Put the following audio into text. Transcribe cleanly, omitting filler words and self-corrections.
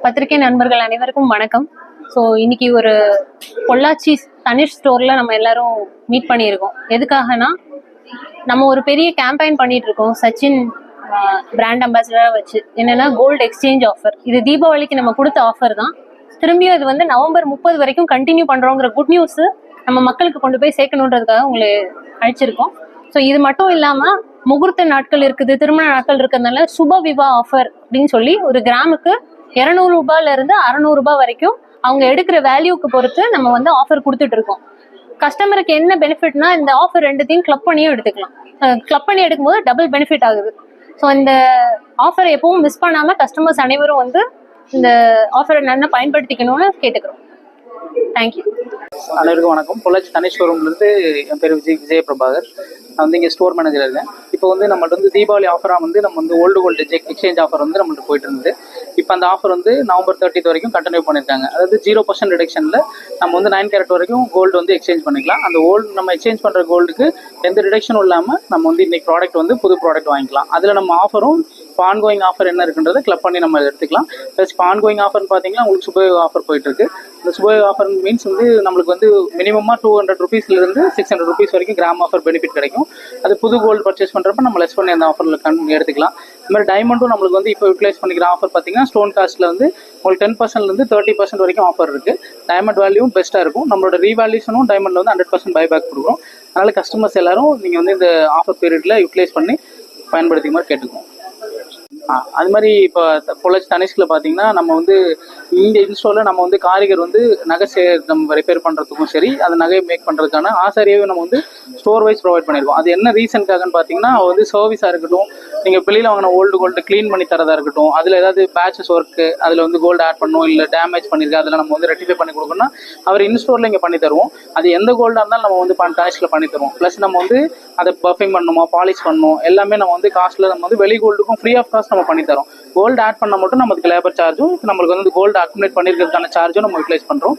பத்திரிகை நண்பர்கள் அனைவருக்கும் வணக்கம். ஸோ இன்னைக்கு ஒரு பொள்ளாச்சி தனிஷ் ஸ்டோர்ல நம்ம எல்லாரும் மீட் பண்ணியிருக்கோம். எதுக்காகனா நம்ம ஒரு பெரிய கேம்பெயின் பண்ணிட்டு இருக்கோம் சச்சின் பிராண்ட் அம்பாசிடரா வச்சு. என்னன்னா கோல்டு எக்ஸ்சேஞ்ச் ஆஃபர். இது தீபாவளிக்கு நம்ம கொடுத்த ஆஃபர் தான். திரும்பியும் இது வந்து நவம்பர் 30 வரைக்கும் கண்டினியூ பண்றோங்கிற குட் நியூஸ் நம்ம மக்களுக்கு கொண்டு போய் சேர்க்கணுன்றதுக்காக உங்களை அழைச்சிருக்கோம். ஸோ இது மட்டும் இல்லாம முகூர்த்த நாட்கள் இருக்குது, திருமண நாட்கள் இருக்கிறதுனால சுப விவா ஆஃபர் அப்படின்னு சொல்லி ஒரு கிராமுக்கு 200 ரூபாயில இருந்து 600 ரூபாய் வரைக்கும் அவங்க எடுக்கிற வேல்யூக்கு பொறுத்து நம்ம வந்து ஆஃபர் கொடுத்துட்டு இருக்கோம். கஸ்டமருக்கு என்ன பெனிஃபிட்னா இந்த ஆஃபர் ரெண்டுத்தையும் கிளப் பண்ணியும் எடுத்துக்கலாம். கிளப் பண்ணி எடுக்கும்போது டபுள் பெனிஃபிட் ஆகுது. ஸோ இந்த ஆஃபரை எப்பவும் மிஸ் பண்ணாம கஸ்டமர்ஸ் அனைவரும் வந்து இந்த ஆஃபரை நல்லா பயன்படுத்திக்கணும்னு கேட்டுக்கிறோம். தேங்க்யூ. அனைவருக்கும் வணக்கம். பொள்ளாச்சி தனிஷ் ஷோரூம்லேருந்து என் பேர் விஜய பிரபாகர். நான் வந்து இங்கே ஸ்டோர் மேனேஜர் இருக்கேன். இப்போ வந்து நம்மள்ட்ட வந்து தீபாவளி ஆஃபராக வந்து நம்ம வந்து ஓல்டு எக்ஸ்சேஞ்ச் ஆஃபர் வந்து நம்மள்ட்ட போயிட்டு இருந்தது. இப்போ அந்த ஆஃபர் வந்து நவம்பர் 30 வரைக்கும் கண்டினியூ பண்ணியிருக்காங்க. அதாவது 0% ரிடக்ஷனில் நம்ம வந்து 9 கேரட் வரைக்கும் கோல்டு வந்து எக்ஸ்சேஞ்ச் பண்ணிக்கலாம். அந்த நம்ம எக்ஸ்சேஞ்ச் பண்ணுற கோல்டுக்கு எந்த ரிடக்ஷனும் இல்லாமல் நம்ம வந்து இன்னைக்கு ப்ராடக்ட் வந்து புது ப்ராடக்ட் வாங்கிக்கலாம். அதில் நம்ம ஆஃபரும் இப்போ ஆன்கோயிங் ஆஃபர் என்ன இருக்குன்றதை கிளப் பண்ணி நம்ம எடுத்துக்கலாம். ப்ளஸ் இப்போ ஆன்கோயிங் ஆஃபர்னு பார்த்தீங்கன்னா உங்களுக்கு சுப ஆஃபர் போயிட்டு இருக்கு. இந்த சுப ஆஃபர் மீன்ஸ் வந்து நம்மளுக்கு வந்து மினிமமாக 200 ரூபீஸ்லேருந்து 600 ரூபீஸ் வரைக்கும் கிராம் ஆஃபர் பெனிஃபிட் கிடைக்கும். அது புது கோல்டு பர்ச்சேஸ் பண்ணுறப்ப நம்ம லெஸ் பண்ணி அந்த ஆஃபரில் எடுத்துக்கலாம். இந்த மாதிரி டைமண்டும் நம்மளுக்கு வந்து இப்போ யூட்டிலைஸ் பண்ணிக்கிற ஆஃபர் பார்த்தீங்கன்னா ஸ்டோன் காஸ்ட்டில் வந்து உங்களுக்கு 10%லேருந்து 30% வரைக்கும் ஆஃபர் இருக்குது. டைமண்ட் வேல்யூவும் பெஸ்ட்டாக இருக்கும். நம்மளோட ரீவேல்யூஷனும் டைமண்டில் வந்து 100% பைபேக் கொடுக்குறோம். அதனால் கஸ்டமர்ஸ் எல்லாரும் நீங்கள் வந்து இந்த ஆஃபர் பீரியடில் யூட்டிலைஸ் பண்ணி பயன்படுத்திக்க மாதிரி கேட்டுக்குவோம். அது மாதிரி இப்போ பொள்ளாச்சி தனிஷ்கில் பார்த்தீங்கன்னா நம்ம வந்து இந்த இன்ஸ்டோரில் நம்ம வந்து காரிகர் வந்து நகை நம்ம ரிப்பேர் பண்ணுறதுக்கும் சரி, அந்த நகையை மேக் பண்ணுறதுக்கான ஆசாரியாவே நம்ம வந்து ஸ்டோர் வைஸ் ப்ரொவைட் பண்ணியிருக்கோம். அது என்ன ரீசனுக்காகன்னு பார்த்தீங்கன்னா வந்து சர்வீஸாக இருக்கட்டும், நீங்கள் வெளியில் வாங்கின கோல்டு க்ளீன் பண்ணி தரதாக இருக்கட்டும், அதில் ஏதாவது பேட்சஸ் ஒர்க்கு அதில் வந்து கோல்டு ஆட் பண்ணணும், இல்லை டேமேஜ் பண்ணியிருக்கு அதில் நம்ம வந்து ரெட்டிஃபை பண்ணி கொடுக்கணும்னா அவர் இன்ஸ்டோரில் இங்கே பண்ணி தருவோம். அது எந்த கோல்டாக இருந்தாலும் நம்ம வந்து தனிஷ்கில் பண்ணி தருவோம். ப்ளஸ் நம்ம வந்து அதை பர்ஃபிங் பண்ணணுமா, பாலிஷ் பண்ணணும், எல்லாமே நம்ம வந்து காஸ்ட்டில் நம்ம வந்து வெளி கோல்டுக்கும் ஃப்ரீ ஆஃப் காஸ்ட் நம்ம பண்ணி தரோம். கோல்டு ஆட் பண்ண மட்டும் நமக்கு லேபர் சார்ஜும், நம்மளுக்கு வந்து கோல்டு அக்குமுலேட் பண்ணியிருக்கிறதுக்கான சார்ஜும் நம்ம யூட்டிலைஸ் பண்ணுறோம்.